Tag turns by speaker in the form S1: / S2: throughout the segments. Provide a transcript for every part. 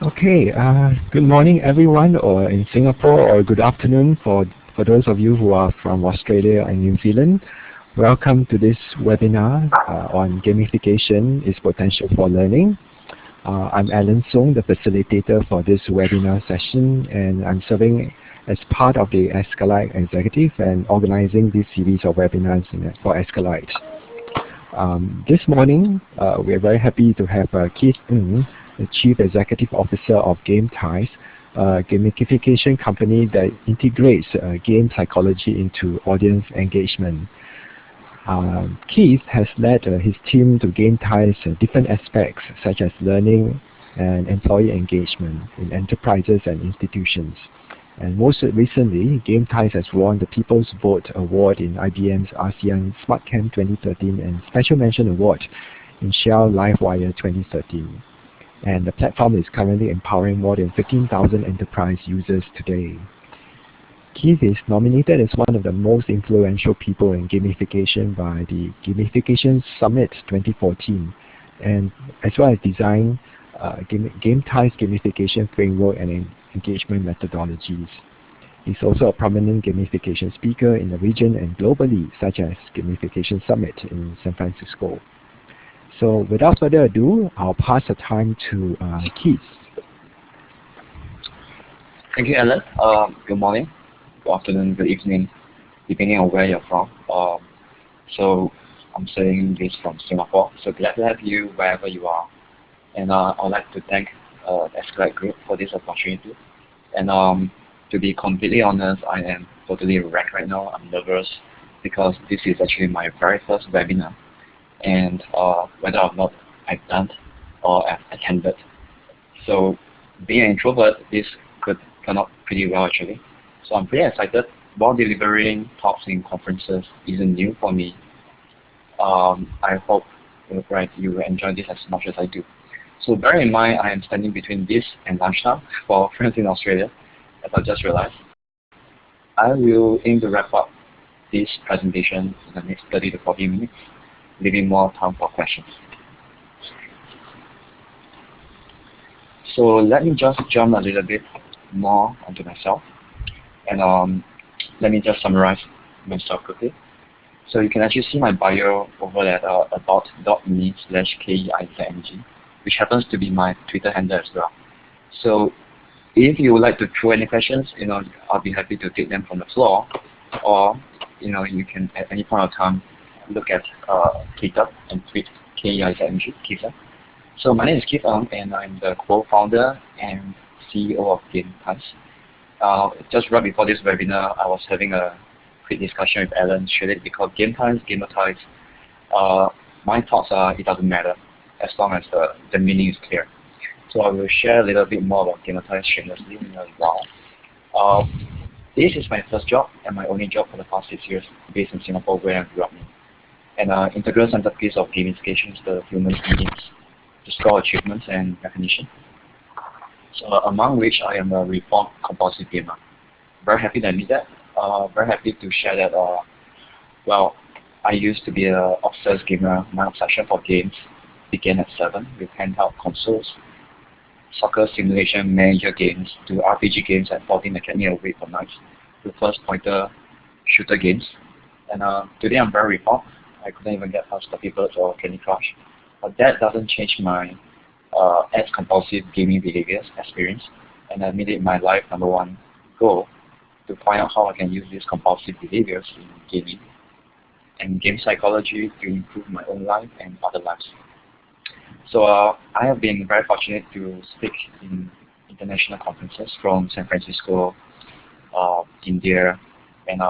S1: Okay, good morning everyone, or in Singapore, or good afternoon for those of you who are from Australia and New Zealand. Welcome to this webinar on Gamification Its Potential for Learning. I'm Alan Soong, the facilitator for this webinar session, and I'm serving as part of the ASCILITE executive and organizing this series of webinars for ASCILITE. This morning, we are very happy to have Keith Ng, the Chief Executive Officer of Gamitize, a gamification company that integrates game psychology into audience engagement. Keith has led his team to Gamitize different aspects such as learning and employee engagement in enterprises and institutions. And most recently, Gamitize has won the People's Vote Award in IBM's ASEAN SmartCamp 2013 and Special Mention Award in Shell Livewire 2013. And the platform is currently empowering more than 15,000 enterprise users today. Keith is nominated as one of the most influential people in gamification by the Gamification Summit 2014, and as well as design Gamitize gamification framework and engagement methodologies. He's also a prominent gamification speaker in the region and globally, such as Gamification Summit in San Francisco. So without further ado, I'll pass the time to Keith.
S2: Thank you, Alan. Good morning, good afternoon, good evening, depending on where you're from. So I'm saying this from Singapore. So glad to have you wherever you are. And I'd like to thank the ASCILITE group for this opportunity. And to be completely honest, I am totally wrecked right now. I'm nervous because this is actually my very first webinar. And whether or not I've done or I've attended. So being an introvert, this could turn out pretty well actually. So I'm pretty excited. While delivering talks in conferences isn't new for me, I hope you will enjoy this as much as I do. So bear in mind, I am standing between this and lunchtime for friends in Australia, as I just realized. I will aim to wrap up this presentation in the next 30 to 40 minutes, leaving more time for questions. So let me just jump a little bit more onto myself, and let me just summarize myself quickly. So you can actually see my bio over at about.me/KEIZNG, which happens to be my Twitter handle as well. So if you would like to throw any questions, I'll be happy to take them from the floor, or you can at any point of time look at Twitter and tweet KEIZNG, Keith. So my name is Keith Ng, and I'm the co-founder and CEO of Gamitize. Just right before this webinar, I was having a quick discussion with Alan. Should it be called Gamitize? My thoughts are it doesn't matter as long as the meaning is clear. So I will share a little bit more about Gamitize shamelessly in a while. This is my first job and my only job for the past 6 years, based in Singapore, where I grew up in. And integral centerpiece of gamification is the human needs to score achievements and recognition. So among which I am a reformed compulsive gamer. Very happy to admit that. Very happy to share that. Well, I used to be an obsessed gamer. My obsession for games began at 7 with handheld consoles, soccer simulation manager games, to RPG games at 14 that kept me awake for nights, to first pointer shooter games. And today I'm very reformed. I couldn't even get past Flappy Birds or Candy Crush. But that doesn't change my compulsive gaming behaviors experience, and I made it my life #1 goal to find out how I can use these compulsive behaviors in gaming and game psychology to improve my own life and other lives. So I have been very fortunate to speak in international conferences from San Francisco, India, and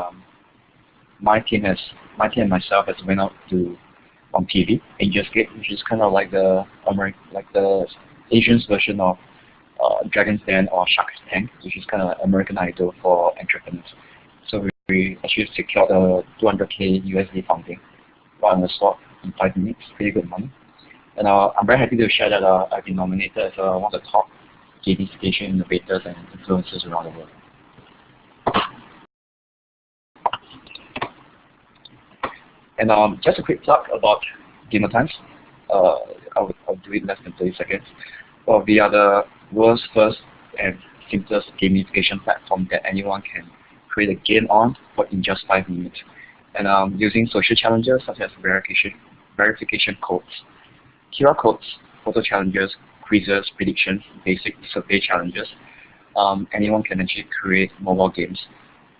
S2: my team and myself has went out on TV, Angel's Gate, which is kind of like the Asian's version of Dragon's Den or Shark's Tank, which is kind of like American Idol for entrepreneurs. So we actually secured a 200K USD funding right on the spot in 5 minutes, pretty good money. And I'm very happy to share that I've been nominated as one of the top gamification innovators and influencers around the world. And just a quick talk about Gamitize. I'll do it less than 30 seconds. Well, we are the world's first and simplest gamification platform that anyone can create a game on in just 5 minutes. And using social challenges such as verification codes, QR codes, photo challenges, quizzes, predictions, basic survey challenges, anyone can actually create mobile games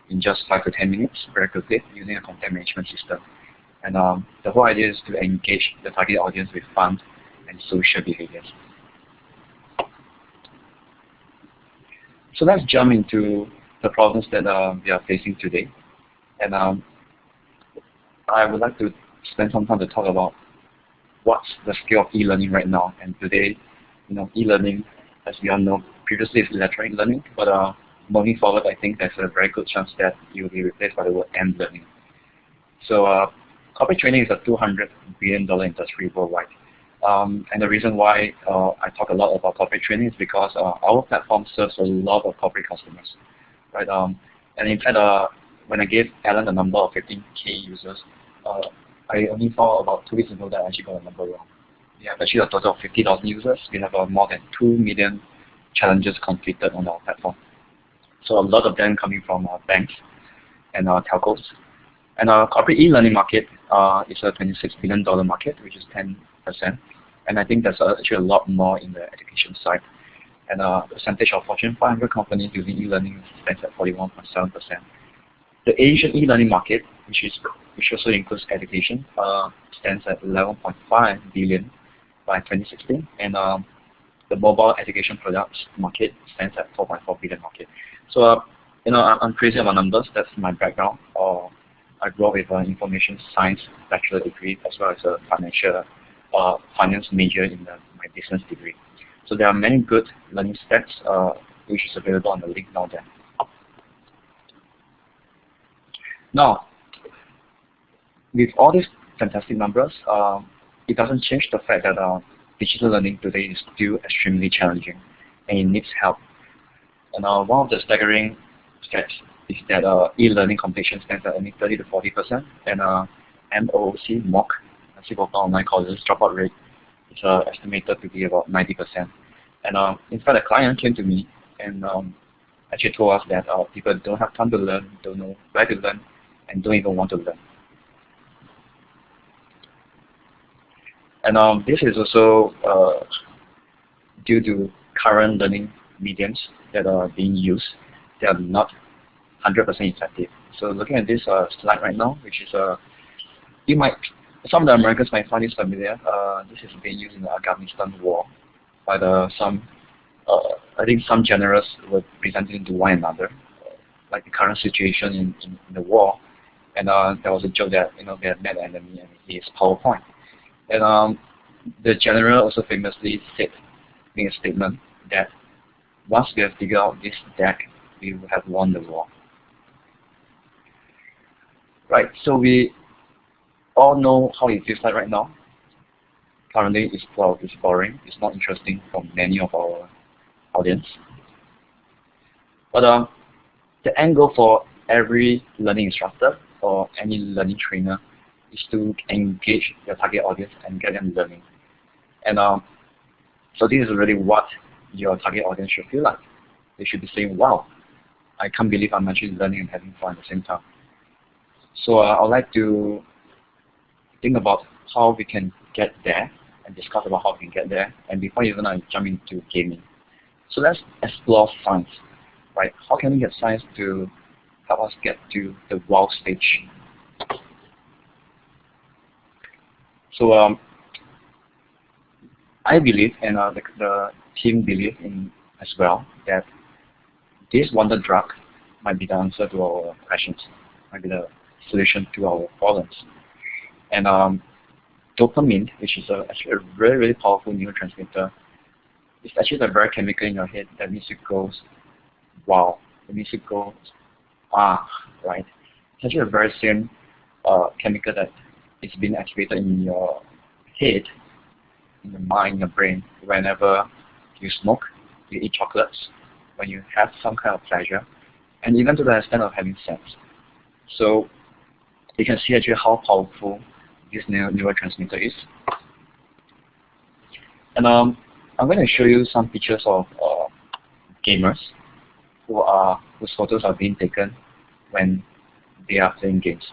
S2: in just 5 to 10 minutes very quickly using a content management system. And the whole idea is to engage the target audience with fun and social behaviors. So let's jump into the problems that we are facing today. And I would like to spend some time to talk about what's the scale of e-learning right now. And today, e-learning, as we all know, previously is electronic learning, but moving forward, I think there's a very good chance that it will be replaced by the word end learning. So corporate training is a $200 billion industry worldwide. And the reason why I talk a lot about corporate training is because our platform serves a lot of corporate customers, right? And in fact, when I gave Alan the number of 15K users, I only saw about 2 weeks ago that I actually got the number wrong. We have actually a total of 50,000 users. We have more than 2 million challenges completed on our platform. So a lot of them coming from banks and telcos. And our corporate e-learning market is a $26 billion market, which is 10%. And I think there's actually a lot more in the education side. And the percentage of Fortune 500 companies using e-learning stands at 41.7%. The Asian e-learning market, which also includes education, stands at 11.5 billion by 2016. And the mobile education products market stands at 4.4 billion market. So I'm crazy about numbers. That's my background. I grew up with an information science bachelor degree as well as a finance major in my business degree. So there are many good learning steps which is available on the link down there. Now, with all these fantastic numbers, it doesn't change the fact that digital learning today is still extremely challenging and it needs help. And one of the staggering stats is that e-learning completion stands at only 30 to 40%, and MOOC, online courses dropout rate is estimated to be about 90%. And in fact, a client came to me and actually told us that people don't have time to learn, don't know where to learn, and don't even want to learn. And this is also due to current learning mediums that are being used. They are not 100% effective. So looking at this slide right now, which is some of the Americans might find this familiar. This is being used in the Afghanistan war by I think some generals were presenting to one another, like the current situation in the war. And there was a joke that they had met the enemy and he is PowerPoint. And the general also famously made a statement that once we have figured out this deck, we will have won the war. Right, so we all know how it feels like right now. Currently, it's boring, it's not interesting for many of our audience. But the end goal for every learning instructor or any learning trainer is to engage your target audience and get them learning. And so this is really what your target audience should feel like. They should be saying, wow, I can't believe I'm actually learning and having fun at the same time. So I'd like to think about how we can get there and discuss about how we can get there. And before even I jump into gaming. So let's explore science, right? How can we get science to help us get to the wow stage? So I believe, and the team believe in as well, that this wonder drug might be the answer to our questions, might be the solution to our problems. And dopamine, which is actually a really, really powerful neurotransmitter, is actually the very chemical in your head that makes you go, wow, that makes you go, right? It's actually a very same chemical that is being activated in your head, in your mind, in your brain, whenever you smoke, you eat chocolates, when you have some kind of pleasure, and even to the extent of having sex. So you can see actually how powerful this neurotransmitter is. And I'm going to show you some pictures of gamers whose photos are being taken when they are playing games.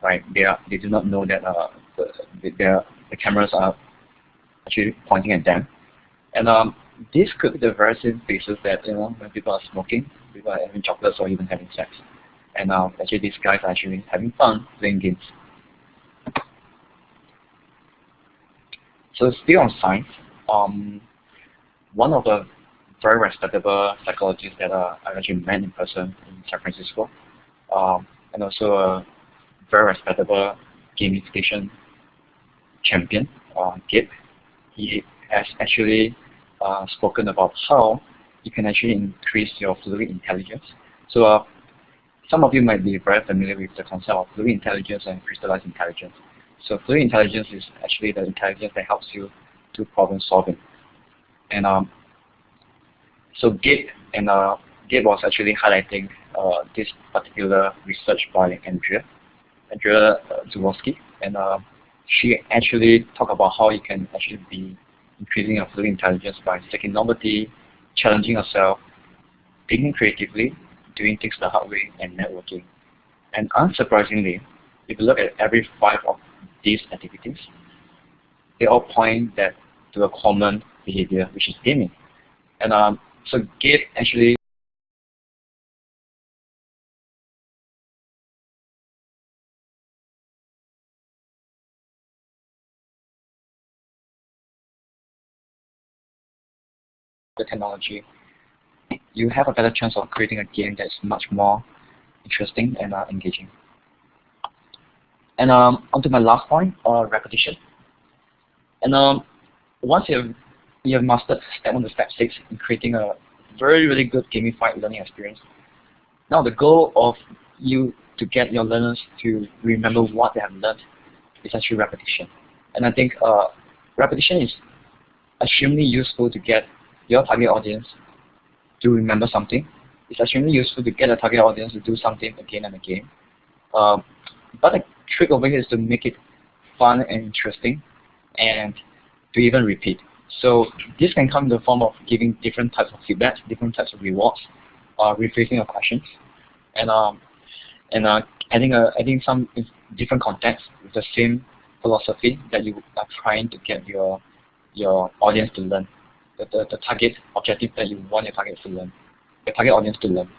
S2: Right? They do not know that the cameras are actually pointing at them, and this could be the very same places that when people are smoking, people are having chocolates, or even having sex, and actually these guys are actually having fun playing games. So still on science, one of the very respectable psychologists that I actually met in person in San Francisco, and also a very respectable gamification champion, Gabe. He has actually spoken about how you can actually increase your fluid intelligence. So some of you might be very familiar with the concept of fluid intelligence and crystallized intelligence. So fluid intelligence is actually the intelligence that helps you do problem solving. And so Gabe was actually highlighting this particular research by Andrea Zuwoski, and she actually talked about how you can actually be increasing your fluid intelligence by seeking novelty, challenging yourself, thinking creatively, doing things the hard way, and networking. And unsurprisingly, if you look at every 5 of these activities, they all point to a common behavior, which is gaming. And so Gabe actually the technology, you have a better chance of creating a game that's much more interesting and engaging. And onto my last point, repetition. And once you have mastered step 1 to step 6 in creating a really good gamified learning experience, now the goal of you to get your learners to remember what they have learned is actually repetition. And I think repetition is extremely useful to get your target audience to remember something. It's extremely useful to get a target audience to do something again and again. But the trick over here is to make it fun and interesting, and to even repeat. So this can come in the form of giving different types of feedback, different types of rewards, rephrasing your questions, and adding some different context with the same philosophy that you are trying to get your audience to learn, the target objective that you want your target audience to learn.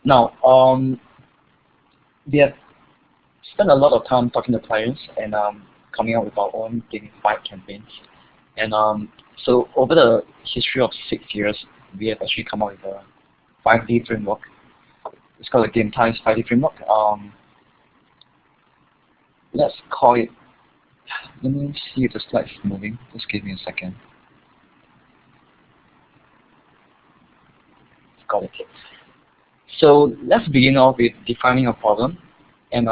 S2: Now, we have spent a lot of time talking to clients and coming up with our own gamified campaigns. And so over the history of 6 years, we have actually come up with a 5D framework. It's called a Gamitize 5D framework. Let's call it, let me see if the slide is moving. Just give me a second. Got it. So let's begin off with defining a problem and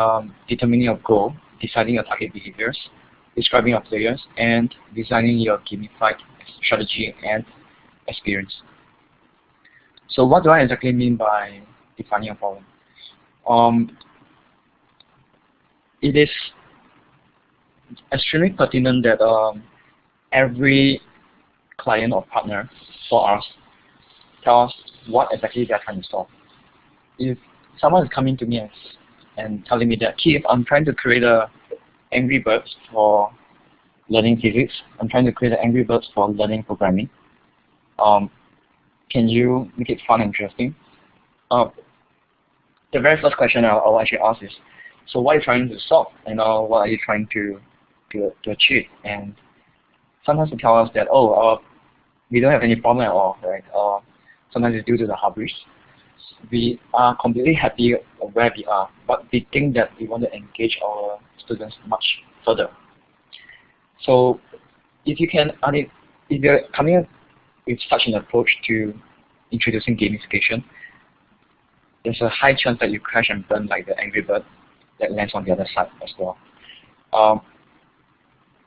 S2: determining your goal, deciding your target behaviors, describing your players, and designing your gamified strategy and experience. So what do I exactly mean by defining a problem? It is extremely pertinent that every client or partner for us tell us what exactly they are trying to solve. If someone is coming to me and telling me that, Keith, I'm trying to create a Angry Birds for learning physics, I'm trying to create an Angry Birds for learning programming, can you make it fun and interesting? The very first question I'll actually ask is, so what are you trying to solve? And what are you trying to achieve? And sometimes they tell us that, we don't have any problem at all, right? Sometimes it's due to the hardware. We are completely happy where we are, but we think that we want to engage our students much further. So if you're coming up with such an approach to introducing gamification, there's a high chance that you crash and burn like the Angry Bird that lands on the other side as well.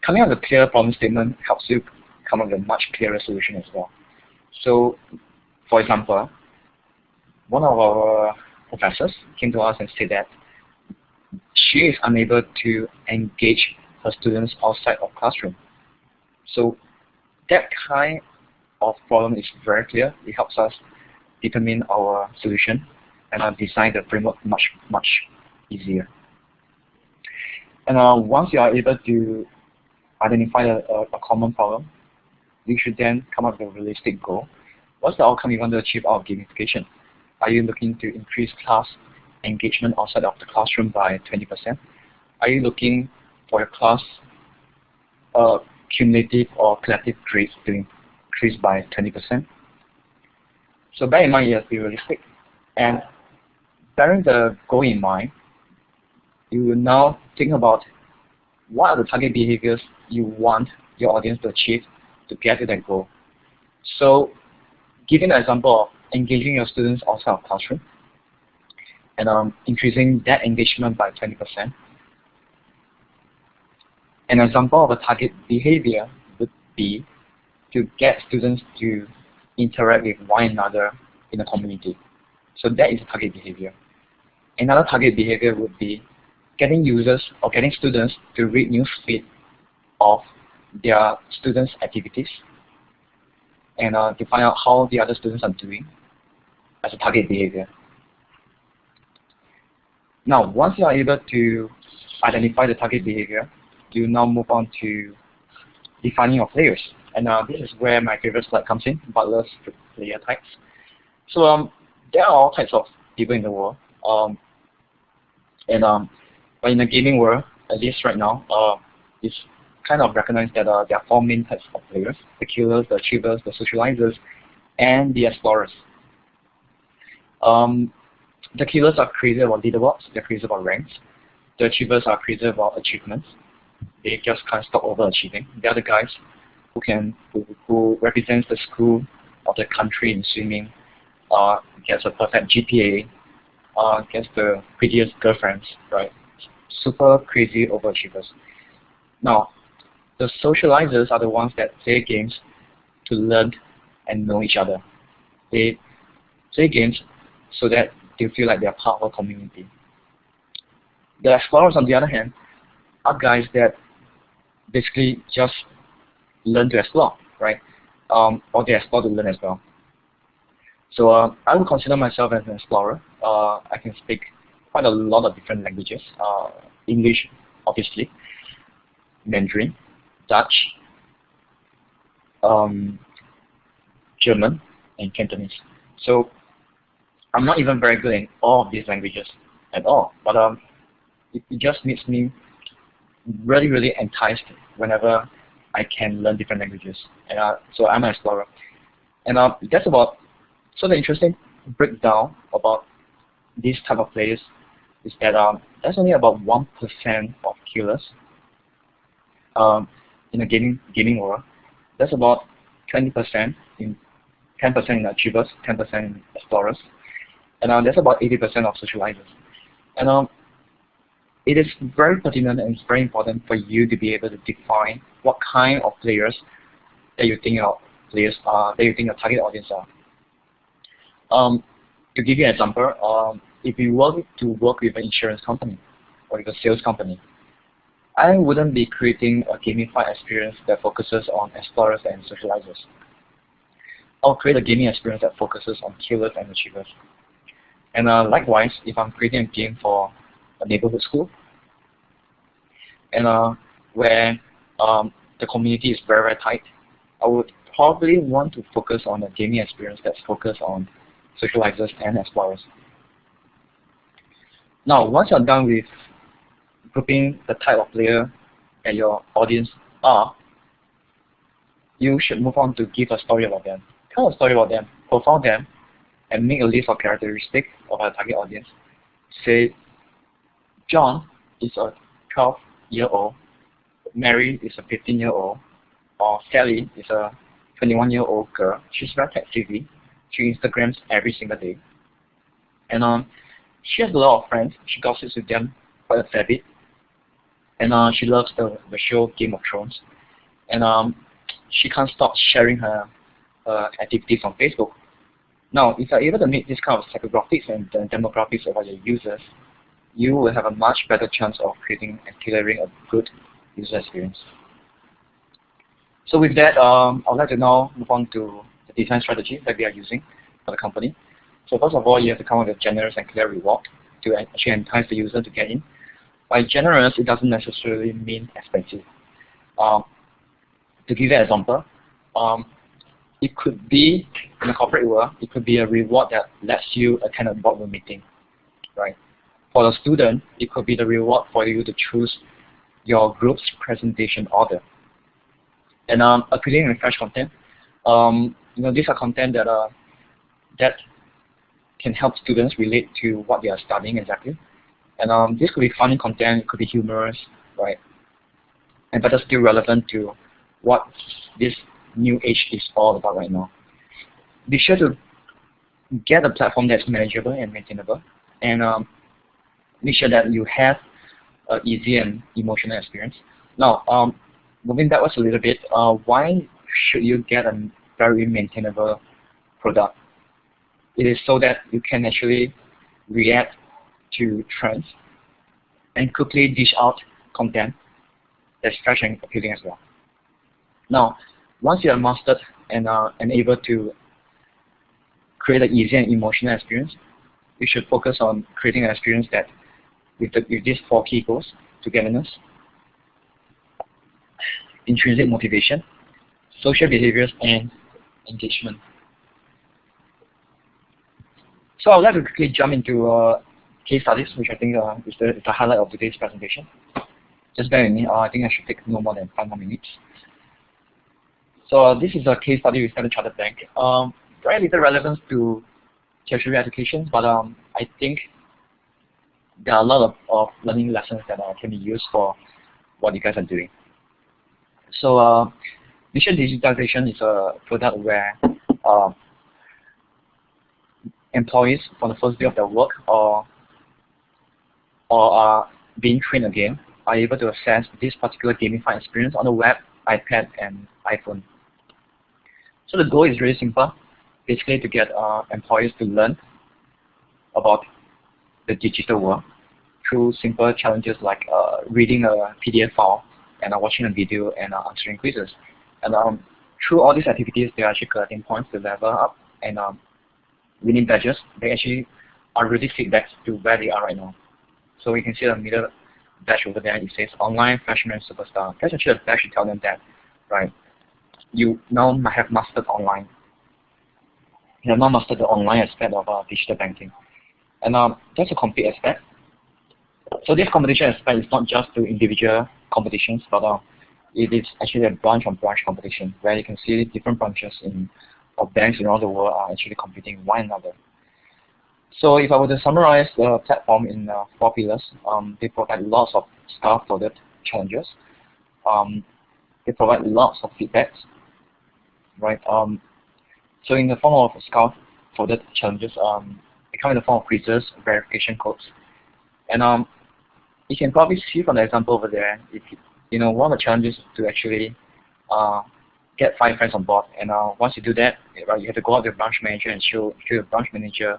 S2: Coming up with a clear problem statement helps you come up with a much clearer solution as well. So, for example, one of our professors came to us and said that she is unable to engage her students outside of classroom. So that kind of problem is very clear. It helps us determine our solution and design the framework much easier. And once you are able to identify a common problem, you should then come up with a realistic goal. What's the outcome you want to achieve out of gamification? Are you looking to increase class engagement outside of the classroom by 20%? Are you looking for your class cumulative or collective grades to increase by 20%? So bear in mind, you have to be realistic. And bearing the goal in mind, you will now think about what are the target behaviors you want your audience to achieve to get to that goal. So giving an example of engaging your students outside of classroom and increasing that engagement by 20%. An example of a target behavior would be to get students to interact with one another in a community. So that is a target behavior. Another target behavior would be getting users or getting students to read newsfeed of their students' activities and to find out how the other students are doing as a target behavior. Now, once you are able to identify the target behavior, you now move on to defining your players. And this is where my favorite slide comes in, Bartle's player types. So there are all types of people in the world. But in the gaming world, at least right now, it's kind of recognized that there are four main types of players: the killers, the achievers, the socializers, and the explorers. The killers are crazy about leaderboards, they're crazy about ranks. The achievers are crazy about achievements. They just can't stop overachieving. They're the guys who represents the school or the country in swimming, gets a perfect GPA, gets the prettiest girlfriends, right? Super crazy overachievers. Now, the socializers are the ones that play games to learn and know each other. They play games so that they feel like they're part of a community. The explorers, on the other hand, are guys that basically just learn to explore, right? Or they explore to learn as well. So I would consider myself as an explorer. I can speak quite a lot of different languages. English, obviously, Mandarin, Dutch, German, and Cantonese. So I'm not even very good in all of these languages at all, but it just makes me really enticed whenever I can learn different languages. And so I'm an explorer. And that's about, so the interesting breakdown about these type of players is that that's only about 1% of killers in the gaming world. That's about 20% in 10% in achievers, 10% in explorers, and that's about 80% of socializers. And it is very pertinent and it's very important for you to be able to define what kind of players that you think your players are, that you think your target audience are. To give you an example, if you were to work with an insurance company or with a sales company, I wouldn't be creating a gamified experience that focuses on explorers and socializers. I'll create a gaming experience that focuses on killers and achievers. And likewise, if I'm creating a game for a neighborhood school, and where the community is very tight, I would probably want to focus on a gaming experience that's focused on socializers and explorers. Now, once you're done with grouping the type of player that your audience are, you should move on to give a story about them. Tell a story about them, profile them, and make a list of characteristics of our target audience. Say, John is a 12-year-old, Mary is a 15-year-old, or Sally is a 21-year-old girl. She's very tech-savvy. She Instagrams every single day. And she has a lot of friends. She gossips with them quite a fair bit. And she loves the show Game of Thrones. And she can't stop sharing her activities on Facebook. Now, if you're able to make this kind of psychographics and demographics about your users, you will have a much better chance of creating and tailoring a good user experience. So with that, I would like to now move on to the design strategy that we are using for the company. So first of all, you have to come up with a generous and clear reward to actually entice the user to get in. By generous, it doesn't necessarily mean expensive. To give you an example, it could be, in the corporate world, it could be a reward that lets you attend a boardroom meeting, right? For the student, it could be the reward for you to choose your group's presentation order. And appealing and fresh content, these are content that can help students relate to what they are studying exactly. And this could be funny content, it could be humorous, right? And better still relevant to what this new age is all about right now. Be sure to get a platform that's manageable and maintainable, and make sure that you have an easy and emotional experience. Now, moving backwards a little bit, why should you get a very maintainable product? It is so that you can actually react to trends and quickly dish out content that's fresh and appealing as well. Now, once you are mastered and able to create an easy and emotional experience, you should focus on creating an experience that with these 4 key goals: togetherness, intrinsic motivation, social behaviors, and engagement. So I would like to quickly jump into case studies, which I think is the highlight of today's presentation. Just bear with me, I think I should take no more than 5 more minutes. So this is a case study with Standard Chartered Bank. Very little relevance to tertiary education, but I think there are a lot of learning lessons that can be used for what you guys are doing. So Mission Digitization is a product where employees from the first day of their work or are being trained again are able to access this particular gamified experience on the web, iPad, and iPhone. So the goal is really simple, basically to get employees to learn about the digital world through simple challenges like reading a PDF file and watching a video and answering quizzes. And through all these activities, they are actually collecting points to level up and winning badges. They actually are really feedbacks to where they are right now. So you can see the middle badge over there. It says Online Freshman Superstar. That's actually a badge to tell them that, right, you now have mastered online. You have now mastered the online aspect of digital banking. And that's a complete aspect. So this competition aspect is not just to individual competitions, but it is actually a branch-on-branch competition where you can see different branches of banks around the world are actually competing with one another. So if I were to summarize the platform in 4 pillars, they provide lots of scaffolded challenges. They provide lots of feedbacks, right? So in the form of scaffolded challenges, they come in the form of quizzes, verification codes, and you can probably see from the example over there. One of the challenges is to actually get 5 friends on board, and once you do that, right, you have to go out to the branch manager and show your branch manager,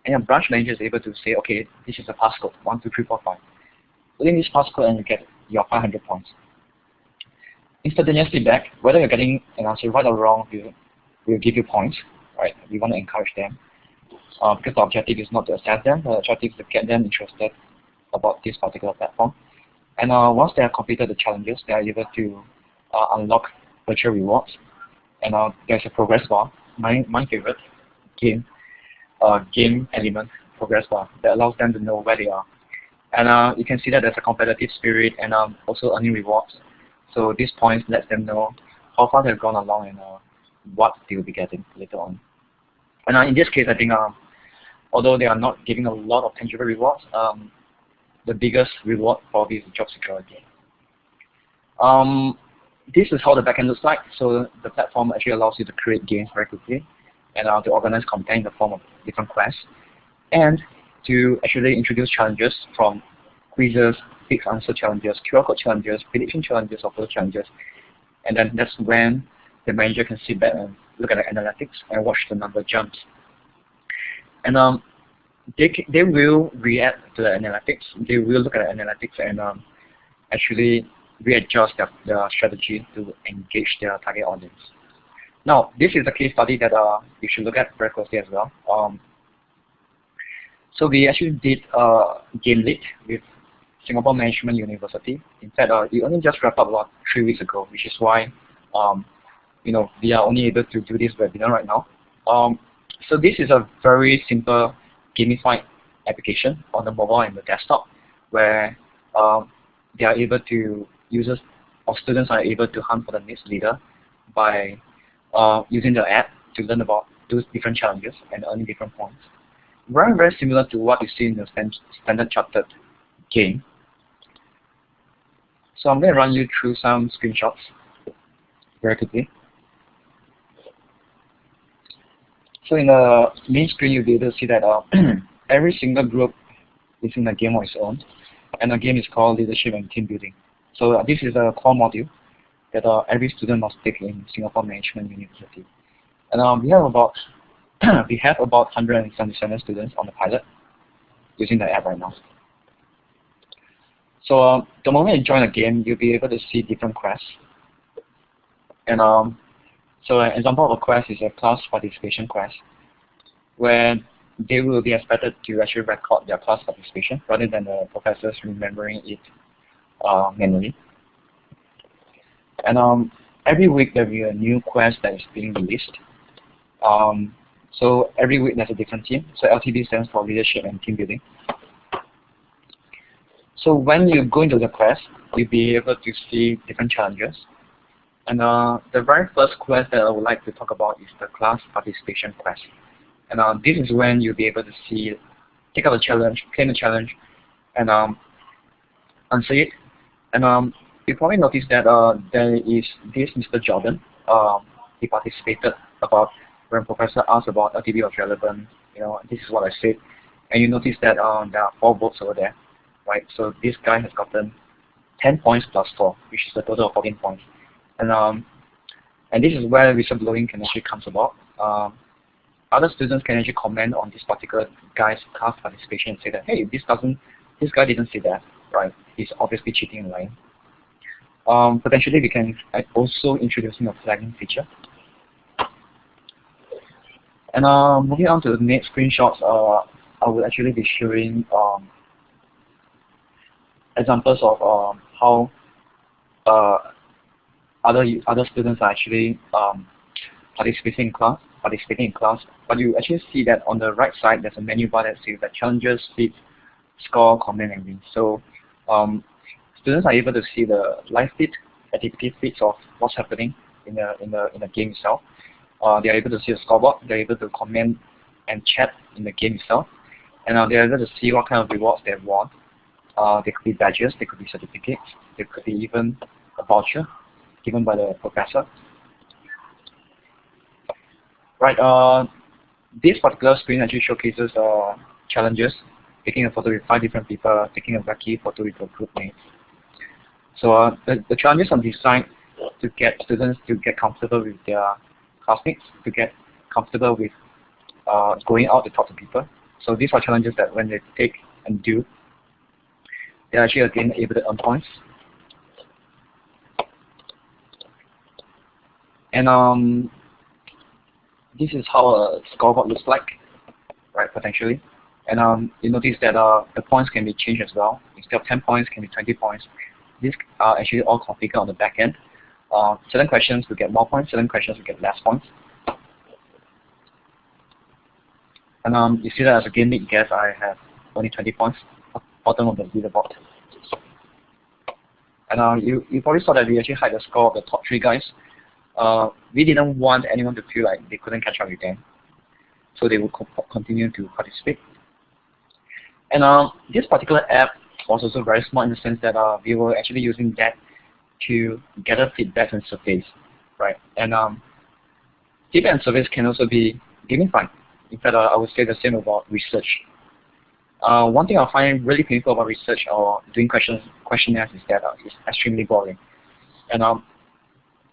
S2: and your branch manager is able to say, okay, this is a passcode 1, 2, 3, 4, 5. Within this passcode, and you get your 500 points. Instantaneous feedback, whether you're getting an answer right or wrong, we'll give you points, right? We want to encourage them because the objective is not to assess them, the objective is to get them interested about this particular platform. And once they have completed the challenges, they are able to unlock virtual rewards. And there's a progress bar, my favorite game element progress bar that allows them to know where they are. And you can see that there's a competitive spirit and also earning rewards. So these points let them know how far they've gone along and what they will be getting later on. And in this case, I think although they are not giving a lot of tangible rewards, the biggest reward probably is job security. This is how the backend looks like. So the platform actually allows you to create games very quickly and to organize content in the form of different quests and to actually introduce challenges from quizzes, fixed answer challenges, QR code challenges, prediction challenges, or those challenges. And then that's when the manager can sit back and look at the analytics and watch the number jumps. And they will react to the analytics. They will look at the analytics and actually readjust their strategy to engage their target audience. Now, this is a case study that you should look at very closely as well. So we actually did GameLead with Singapore Management University. In fact, it only just wrapped up about 3 weeks ago, which is why we are only able to do this webinar right now. So this is a very simple gamified application on the mobile and the desktop, where they are able to users or students are able to hunt for the next leader by using the app to learn about those different challenges and earning different points. Very, very similar to what you see in the standard chartered game. So I'm going to run you through some screenshots very quickly. So in the main screen, you'll be able to see that every single group is in a game of its own, and the game is called Leadership and Team Building. So this is a core module that every student must take in Singapore Management University. And we have about 177 students on the pilot using the app right now. So the moment you join a game, you'll be able to see different quests. And so an example of a quest is a class participation quest, where they will be expected to actually record their class participation rather than the professors remembering it manually. And every week there will be a new quest that is being released. So every week there's a different team. So LTB stands for Leadership and Team Building. So when you go into the quest, you'll be able to see different challenges. And the very first quest that I would like to talk about is the class participation quest. And this is when you'll be able to see, take out the challenge, claim the challenge, and answer it. And you probably noticed that there is this Mr. Jordan. He participated about when professor asked about LTB was relevant. This is what I said. And you notice that there are 4 votes over there, right? So this guy has gotten 10 points plus 4, which is a total of 14 points. And this is where whistleblowing can actually comes about. Other students can actually comment on this particular guy's class participation and say that, hey, this guy didn't say that, right? He's obviously cheating and lying. Potentially, we can also introducing a flagging feature. And moving on to the next screenshots, I will actually be showing examples of how other students are actually participating in class. But you actually see that on the right side, there's a menu bar that says that challenges, feeds, score, comment, and win. So students are able to see the live feed, activity feeds of what's happening in the game itself. They are able to see the scoreboard. They're able to comment and chat in the game itself, and they're able to see what kind of rewards they've won. They could be badges, they could be certificates, they could be even a voucher given by the professor. Right. This particular screen actually showcases challenges, taking a photo with 5 different people, taking a wacky photo with a group name. So the challenges are designed to get students to get comfortable with their classmates, to get comfortable with going out to talk to people. So these are challenges that when they take and do, they're actually again able to earn points. And this is how a scoreboard looks like, right, potentially. And you notice that the points can be changed as well. Instead of 10 points, can be 20 points. These are actually all configured on the back end. Certain questions will get more points, certain questions will get less points. And you see that as a GameLead guest, I have only 20 points, bottom of the leaderboard. And you probably saw that we actually hide the score of the top 3 guys. We didn't want anyone to feel like they couldn't catch up with them, so they would continue to participate. And this particular app was also very smart in the sense that we were actually using that to gather feedback and surveys, right? And feedback and surveys can also be gamified. In fact, I would say the same about research. One thing I find really painful about research or doing questionnaires is that it's extremely boring.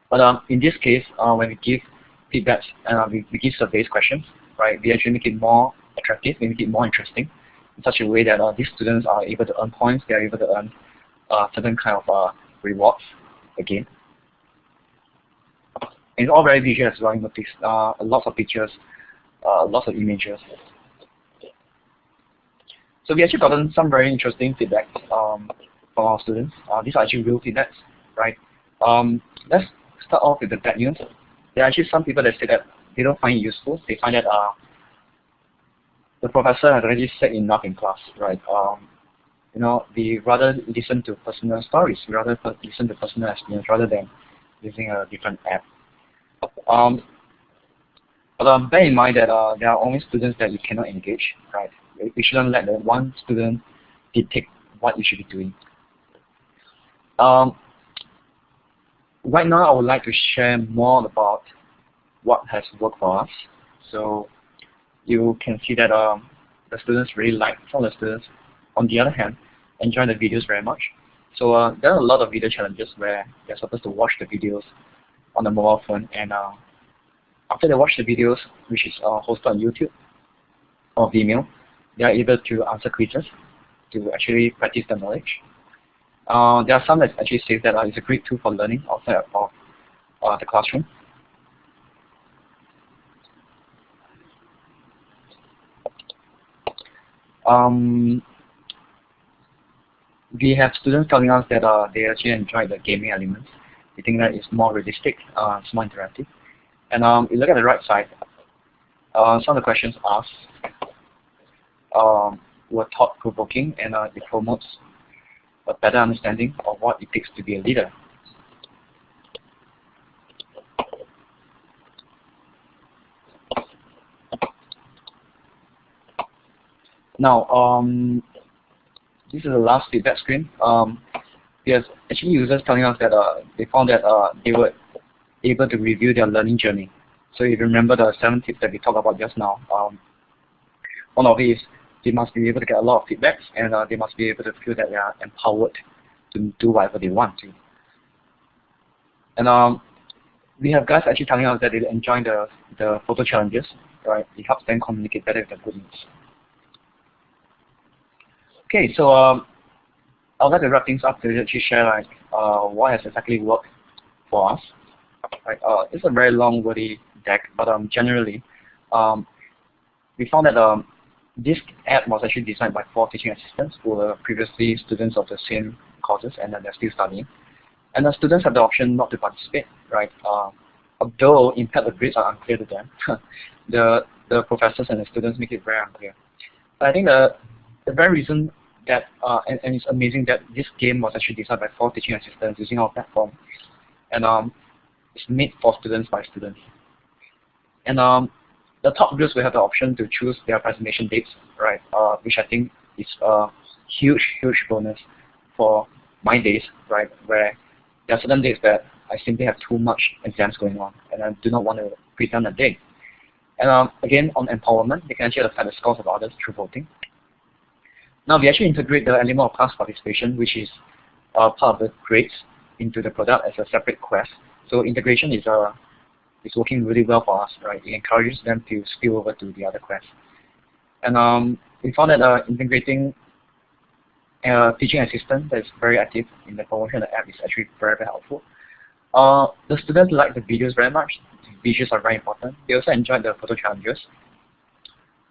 S2: But in this case, when we give feedbacks and we give surveys questions, right, we actually make it more attractive, we make it more interesting in such a way that these students are able to earn points, they are able to earn certain kind of rewards again. And it's all very visual as well, you notice lots of pictures, lots of images. So we actually gotten some very interesting feedback from our students. These are actually real feedbacks, right? Let's start off with the bad news. There are actually some people that say that they don't find it useful. They find that the professor has already said enough in class, right? They rather listen to personal stories, rather listen to personal experience rather than using a different app. But bear in mind that there are only students that you cannot engage, right? We shouldn't let the one student dictate what you should be doing. Right now, I would like to share more about what has worked for us. So you can see that the students really like some of the students. On the other hand, enjoy the videos very much. So there are a lot of video challenges where they're supposed to watch the videos on the mobile phone, and after they watch the videos, which is hosted on YouTube or Vimeo, they are able to answer quizzes to actually practice their knowledge. There are some that actually say that it's a great tool for learning outside of the classroom. We have students telling us that they actually enjoy the gaming elements. They think that it's more realistic, it's more interactive. And you look at the right side, some of the questions asked were thought-provoking, and it promotes a better understanding of what it takes to be a leader. Now, this is the last feedback screen. There's actually users telling us that they found that they were able to review their learning journey. So if you remember the 7 tips that we talked about just now, one of it is they must be able to get a lot of feedbacks, and they must be able to feel that they are empowered to do whatever they want to. And we have guys actually telling us that they enjoy the photo challenges, right? It helps them communicate better with their groups. Okay, so I'd like to wrap things up to actually share like what has exactly worked for us. Right, it's a very long, wordy deck, but generally, we found that this app was actually designed by 4 teaching assistants who were previously students of the same courses, and they're still studying. And the students have the option not to participate, right? Although in fact the grades are unclear to them, the professors and the students make it very unclear. But I think the very reason that, and it's amazing that this game was actually designed by 4 teaching assistants using our platform, and it's made for students by students. And the top groups will have the option to choose their presentation dates, right? Which I think is a huge bonus for my days, right? Where there are certain days that I simply have too much exams going on, and I do not want to present a day. And again, on empowerment, they can actually affect the scores of others through voting. Now we actually integrate the element of class participation, which is part of the grades, into the product as a separate quest. So integration is working really well for us, right? It encourages them to spill over to the other quests. And we found that integrating a teaching assistant that is very active in the promotion of the app is actually very helpful. The students like the videos very much. The visuals are very important. They also enjoyed the photo challenges.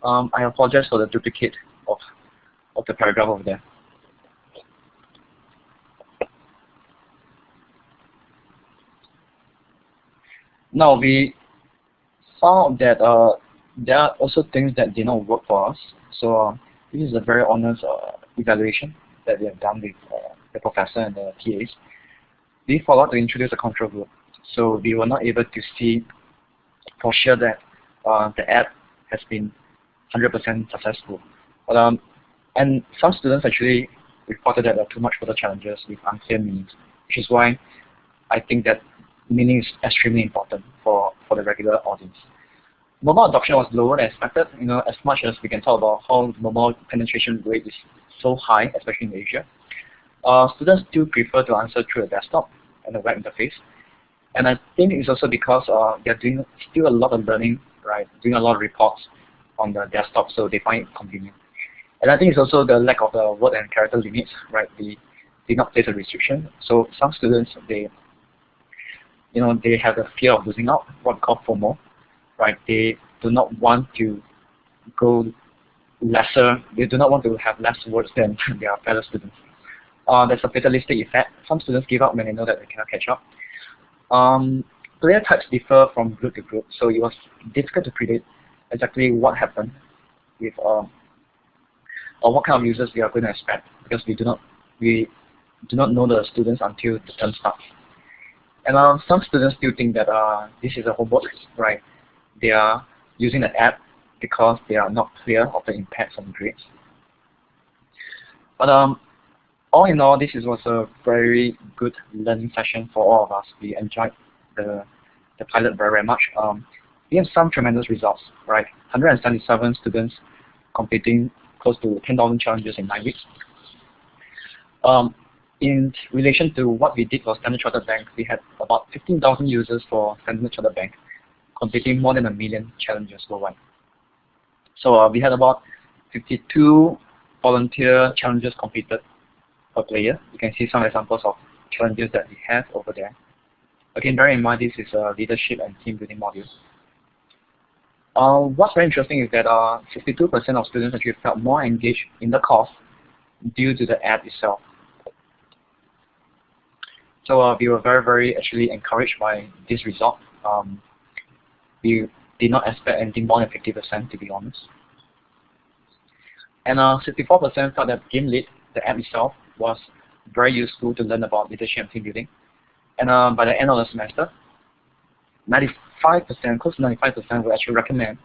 S2: I apologize for the duplicate of the paragraph over there. Now we found that there are also things that did not work for us. So this is a very honest evaluation that we have done with the professor and the PAs. We forgot to introduce a control group, so we were not able to see for sure that the app has been 100% successful. But, and some students actually reported that there are too much photo challenges with unclear meanings, which is why I think that meaning is extremely important for the regular audience. Mobile adoption was lower than expected. As much as we can talk about how mobile penetration rate is so high, especially in Asia, students still prefer to answer through a desktop and a web interface. And I think it's also because they're doing still a lot of learning, right? Doing a lot of reports on the desktop, so they find it convenient. And I think it's also the lack of the word and character limits, right? They did not place a restriction. So some students, they have the fear of losing out, what we call FOMO, right? They do not want to go lesser, they do not want to have less words than their fellow students. There's a fatalistic effect. Some students give up when they know that they cannot catch up. Player types differ from group to group, so it was difficult to predict exactly what happened with or what kind of users we are going to expect, because we do not know the students until the term starts. And some students still think that this is a homework, right? They are using the app because they are not clear of the impacts on grades. But all in all, this was a very good learning session for all of us. We enjoyed the pilot very, very much. We have some tremendous results, right? 177 students completing close to 10,000 challenges in 9 weeks. In relation to what we did for Standard Chartered Bank, we had about 15,000 users for Standard Chartered Bank, completing more than 1 million challenges worldwide. So we had about 52 volunteer challenges completed per player. You can see some examples of challenges that we have over there. Again, bear in mind this is a leadership and team building module. What's very interesting is that 62% of students actually felt more engaged in the course due to the app itself. So we were very, very actually encouraged by this result. We did not expect anything more than 50%, to be honest. And 64% felt that GameLead, the app itself, was very useful to learn about leadership and team building. And by the end of the semester, 95%, close to 95% will actually recommend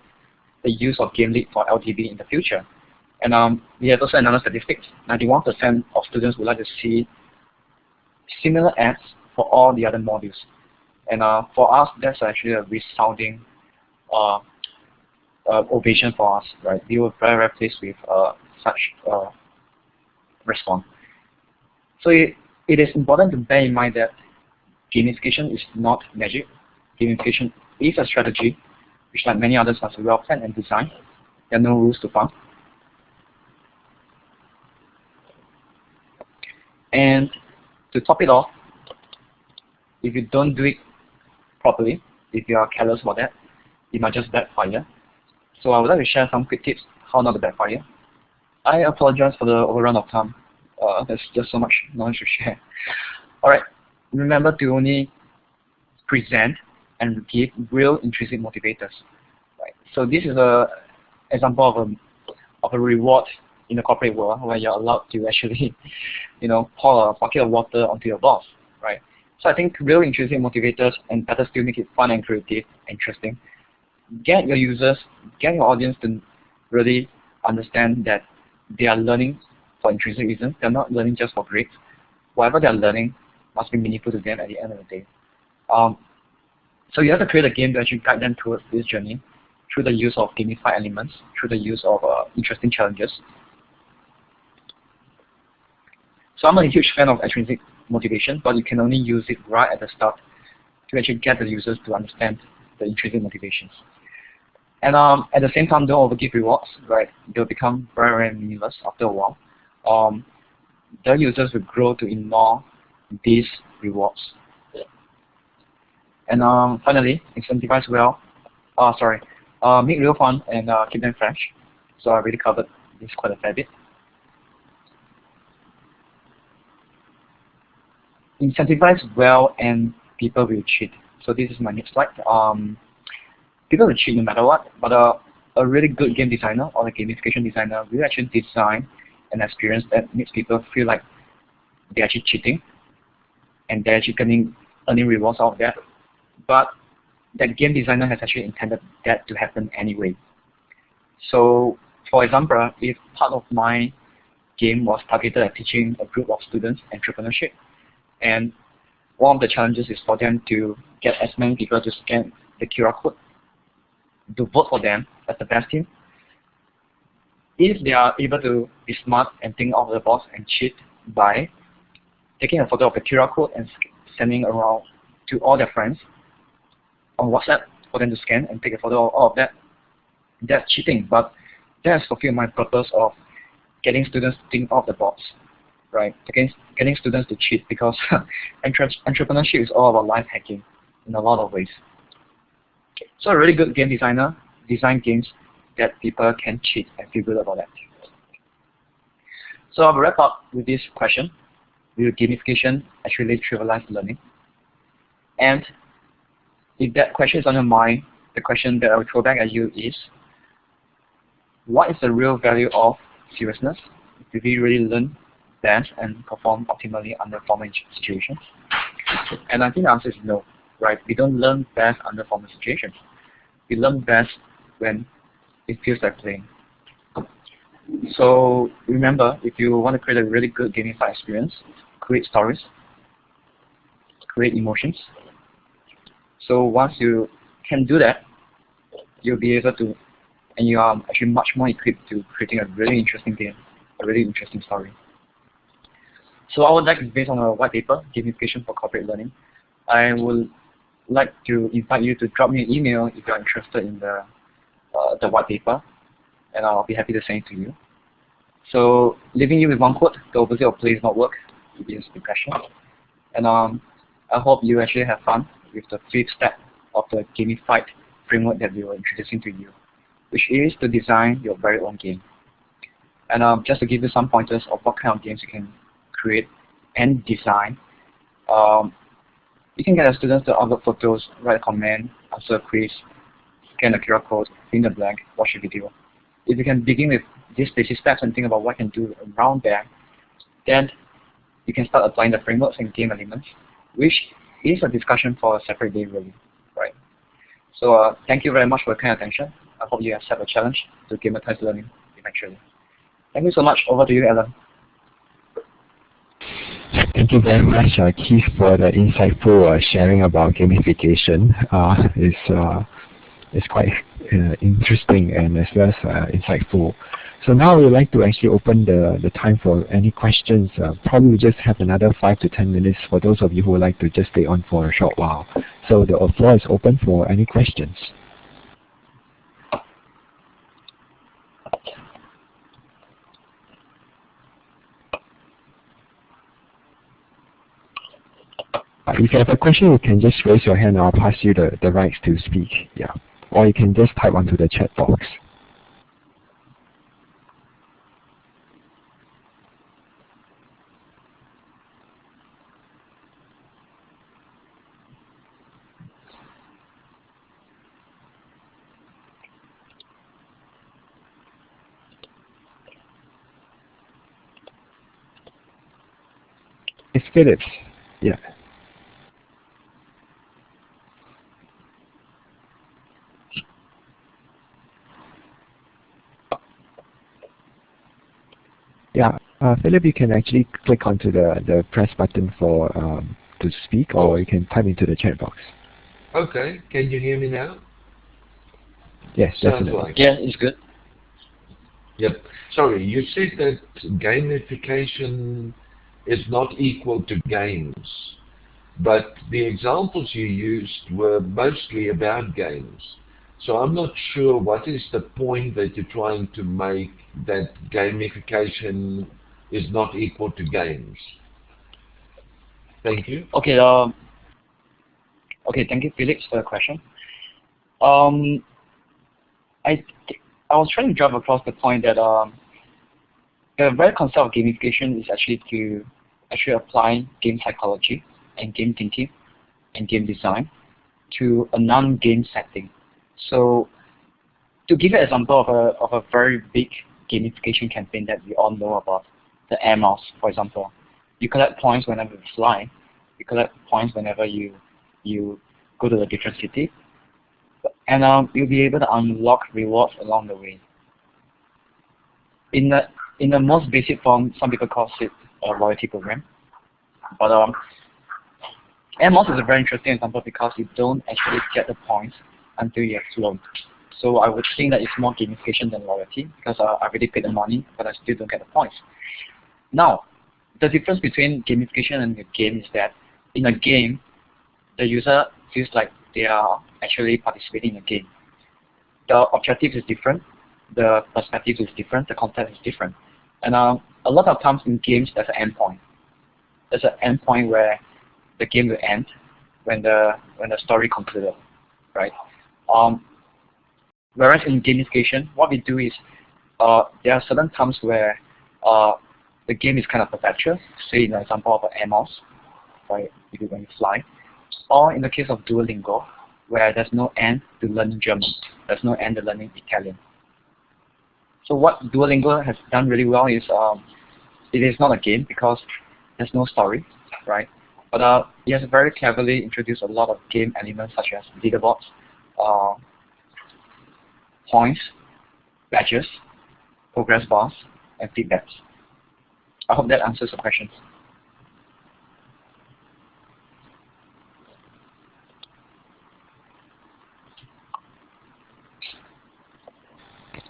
S2: the use of GameLead for LTB in the future. And we have also another statistics. 91% of students would like to see similar apps for all the other modules. And for us, that's actually a resounding ovation for us, right? We were very, very pleased with such response. So it is important to bear in mind that gamification is not magic. Gamification is a strategy, which like many others must be well planned and designed. There are no rules to follow. And to top it off, if you don't do it properly, if you are careless about that, it might just backfire. So I would like to share some quick tips how not to backfire. I apologize for the overrun of time. There's just so much knowledge to share. Alright, remember to only present and give real intrinsic motivators. Right. So this is an example of a reward in the corporate world where you're allowed to actually, pour a bucket of water onto your boss, right? So I think real intrinsic motivators, and better still, make it fun and creative, interesting. Get your users, get your audience to really understand that they are learning for intrinsic reasons. They're not learning just for grades. Whatever they're learning must be meaningful to them at the end of the day. So you have to create a game to actually guide them towards this journey through the use of gamified elements, through the use of interesting challenges. So I'm a huge fan of extrinsic motivation, but you can only use it right at the start to actually get the users to understand the intrinsic motivations. And at the same time, don't overgive rewards, right? They'll become very, very meaningless after a while. The users will grow to ignore these rewards. And finally, incentivize well. Make real fun and keep them fresh. So I already covered this quite a fair bit. Incentivize well and people will cheat. So this is my next slide. People will cheat no matter what, but a really good game designer or a gamification designer will actually design an experience that makes people feel like they're actually cheating and they're actually earning rewards out of that. But that game designer has actually intended that to happen anyway. So for example, if part of my game was targeted at teaching a group of students entrepreneurship, and one of the challenges is for them to get as many people to scan the QR code to vote for them as the best team. If they are able to be smart and think out of the box and cheat by taking a photo of the QR code and sending around to all their friends on WhatsApp for them to scan and take a photo of all of that, That's cheating, but that's fulfilled my purpose of getting students to think off the box, right? Getting students to cheat, because entrepreneurship is all about life hacking in a lot of ways. So a really good game designer design games that people can cheat and feel good about that. So I'll wrap up with this question: will gamification actually trivialize learning? And if that question is on your mind, the question that I will throw back at you is, what is the real value of seriousness? Do we really learn best and perform optimally under formal situations? And I think the answer is no, right? We don't learn best under formal situations. We learn best when it feels like playing. So remember, if you want to create a really good gamified experience, create stories, create emotions. So once you can do that, you'll be able to, and you are actually much more equipped to creating a really interesting game, a really interesting story. So our deck is based on a white paper, Gamification for Corporate Learning. I would like to invite you to drop me an email if you're interested in the white paper, and I'll be happy to send it to you. So leaving you with one quote: the opposite of play is not work, it is depression. And I hope you actually have fun with the fifth step of the gamified framework that we were introducing to you, which is to design your very own game. And just to give you some pointers of what kind of games you can create and design, you can get the students to upload photos, write a comment, answer a quiz, scan a QR code, fill in the blank, watch a video. If you can begin with these basic steps and think about what you can do around there, then you can start applying the frameworks and game elements, which is a discussion for a separate day, really, right? So thank you very much for your kind attention. I hope you accept a challenge to gamitize learning eventually. Thank you so much. Over to you, Alan.
S1: Thank you very much, Keith, for the insightful sharing about gamification. It's quite interesting and as well as insightful. So now we would like to actually open the time for any questions. Probably we just have another 5 to 10 minutes for those of you who would like to just stay on for a short while. So the floor is open for any questions. If you have a question, you can just raise your hand and I'll pass you the rights to speak. Yeah. Or you can just type onto the chat box. It's Phillips. Yeah. Yeah, Philip, you can actually click onto the press button for to speak, or you can type into the chat box.
S3: Okay, can you hear me now?
S1: Yes, definitely.
S3: Like.
S2: Yeah, it's good.
S3: Yep. Sorry, you said that gamification is not equal to games, but the examples you used were mostly about games. So I'm not sure what is the point that you're trying to make, that gamification is not equal to games. Thank you.
S2: Okay. Okay. Thank you, Felix, for the question. I was trying to drive across the point that the very concept of gamification is actually to apply game psychology and game thinking and game design to a non-game setting. So, to give you an example of a very big gamification campaign that we all know about, the air miles, for example. You collect points whenever you fly. You collect points whenever you go to a different city, and you'll be able to unlock rewards along the way. In the most basic form, some people call it a loyalty program. But air miles is a very interesting example because you don't actually get the points until you have flown. So I would think that it's more gamification than loyalty, because I already paid the money, but I still don't get the points. Now, the difference between gamification and a game is that in a game, the user feels like they are actually participating in a game. the objective is different, the perspective is different, the context is different. And a lot of times in games, there's an endpoint. There's an endpoint where the game will end when the story concluded, right? Whereas in gamification, what we do is there are certain times where the game is kind of perpetual. Say in the example of an MOS, right? When you fly, or in the case of Duolingo, where there's no end to learning German, there's no end to learning Italian. So what Duolingo has done really well is it is not a game because there's no story, right? But it has very cleverly introduced a lot of game elements such as leaderboards, points, badges, progress bars, and feedbacks. I hope that answers the question.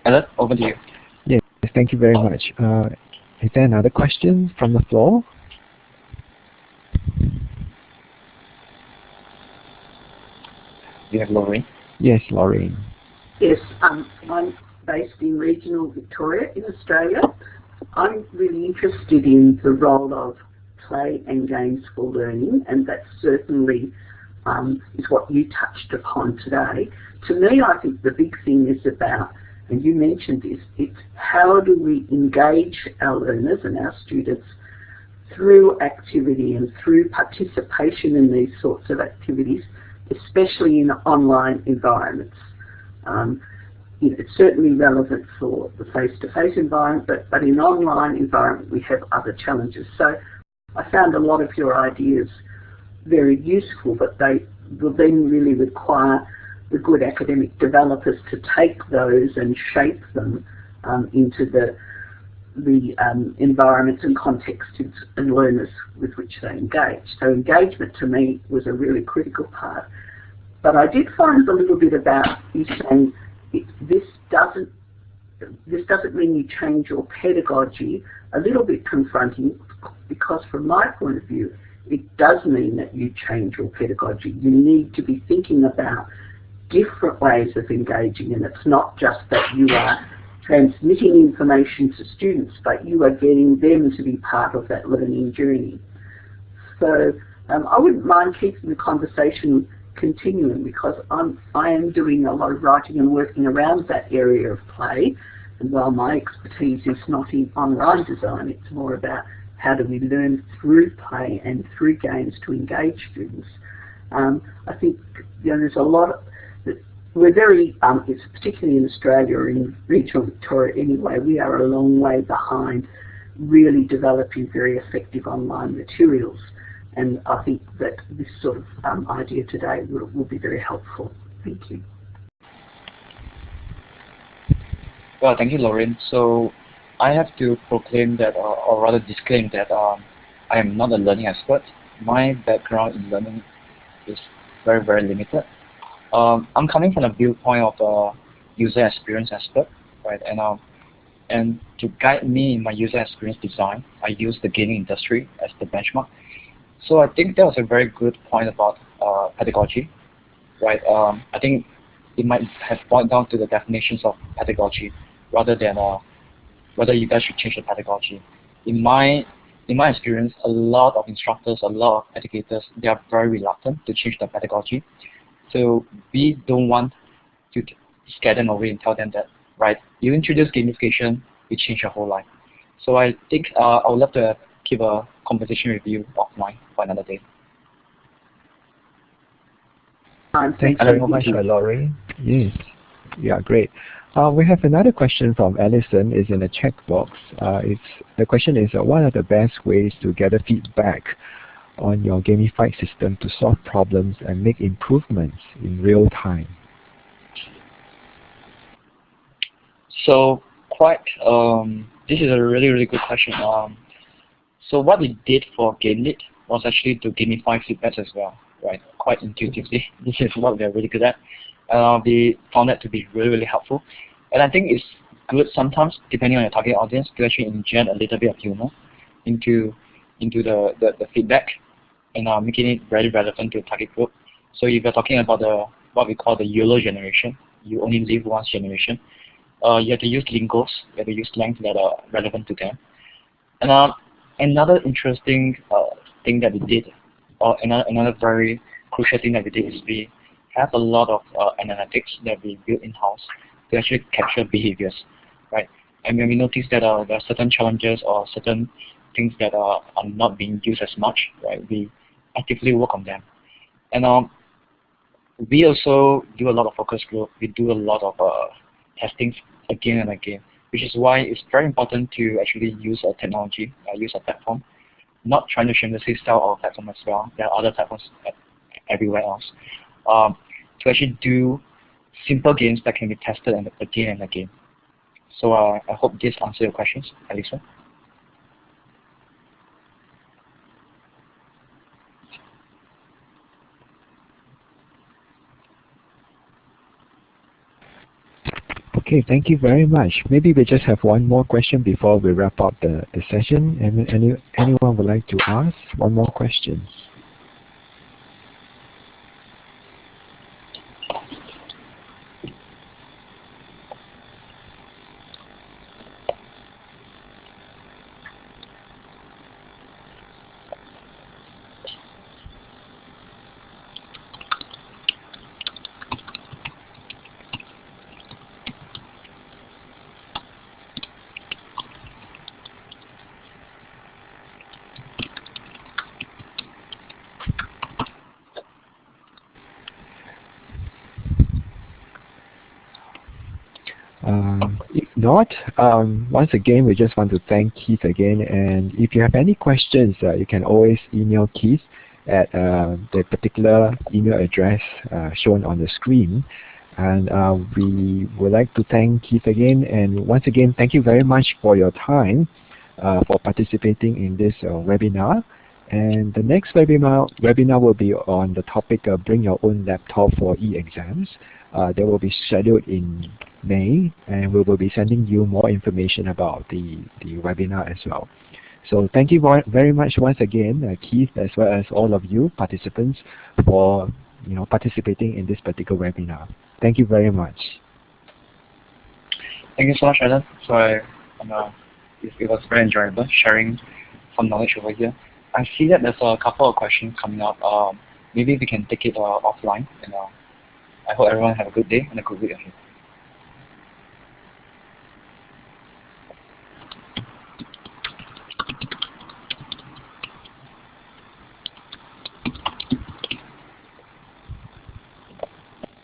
S2: Alan, over to you.
S1: Yes, thank you very much. Is there another question from the floor?
S2: You have Lorraine.
S1: Yes, Lorraine.
S4: Yes, I'm based in regional Victoria in Australia. I'm really interested in the role of play and games for learning, and that certainly is what you touched upon today. To me, I think the big thing is about, and you mentioned this, it's how do we engage our learners and our students through activity and through participation in these sorts of activities, especially in online environments. It's certainly relevant for the face-to-face environment, but in online environment we have other challenges. So I found a lot of your ideas very useful, but they will then really require the good academic developers to take those and shape them into the environments and contexts and learners with which they engage. So engagement to me was a really critical part. But I did find a little bit about you saying this doesn't mean you change your pedagogy, a little bit confronting, because from my point of view, it does mean that you change your pedagogy. You need to be thinking about different ways of engaging, and it's not just that you are transmitting information to students, but you are getting them to be part of that learning journey. So I wouldn't mind keeping the conversation continuing, because I am doing a lot of writing and working around that area of play, and while my expertise is not in online design, it's more about how do we learn through play and through games to engage students. I think there's a lot of, we're very, particularly in Australia or in regional Victoria anyway, we are a long way behind really developing very effective online materials. And I think that this sort of idea today will be very helpful. Thank you.
S2: Well, thank you, Lauren. So I have to proclaim that, or rather disclaim that I am not a learning expert. My background in learning is very, very limited. I'm coming from the viewpoint of a user experience expert, right? And to guide me in my user experience design, I use the gaming industry as the benchmark. So I think that was a very good point about pedagogy, right? I think it might have boiled down to the definitions of pedagogy rather than whether you guys should change the pedagogy. In my experience, a lot of instructors, a lot of educators, they are very reluctant to change the pedagogy. So we don't want to scare them away and tell them that, right, you introduce gamification, you change your whole life. So I think I would love to keep a conversation with you offline for another day.
S1: Thank you very much, Laurie. Yes, yeah, great. We have another question from Alison. It's in the chat box. The question is, what are the best ways to gather feedback on your gamified system to solve problems and make improvements in real time?
S2: So this is a really, really good question. So what we did for GameLead was actually to gamify feedback as well, right? Quite intuitively. This is what we are really good at. We found that to be really, really helpful. And I think it's good sometimes, depending on your target audience, to actually inject a little bit of humor into the feedback and making it very relevant to the target group. So if you're talking about what we call the YOLO generation, you only live once generation. You have to use lingos, you have to use slangs that are relevant to them. And another interesting thing that we did, or another very crucial thing that we did, is we have a lot of analytics that we built in-house to actually capture behaviors, right? And when we notice that there are certain challenges or certain things that are not being used as much, right, we actively work on them. And we also do a lot of focus group. We do a lot of testing again and again, which is why it's very important to actually use a technology, use a platform, not trying to shamelessly sell our platform as well. There are other platforms everywhere else. To actually do simple games that can be tested again and again. So I hope this answers your questions, Alisa.
S1: Okay, thank you very much. Maybe we just have one more question before we wrap up the session. And anyone would like to ask one more question? If not, once again, we just want to thank Keith again. And if you have any questions, you can always email Keith at the particular email address shown on the screen. And we would like to thank Keith again. And once again, thank you very much for your time for participating in this webinar. And the next webinar will be on the topic of bring your own laptop for e-exams. They will be scheduled in May, and we will be sending you more information about the webinar as well. So thank you very much once again, Keith, as well as all of you participants for participating in this particular webinar. Thank you very much.
S2: Thank you so much, Alan. So it was very enjoyable sharing some knowledge over here. I see that there's a couple of questions coming up. Maybe we can take it offline. I hope everyone have a good day and a good week ahead.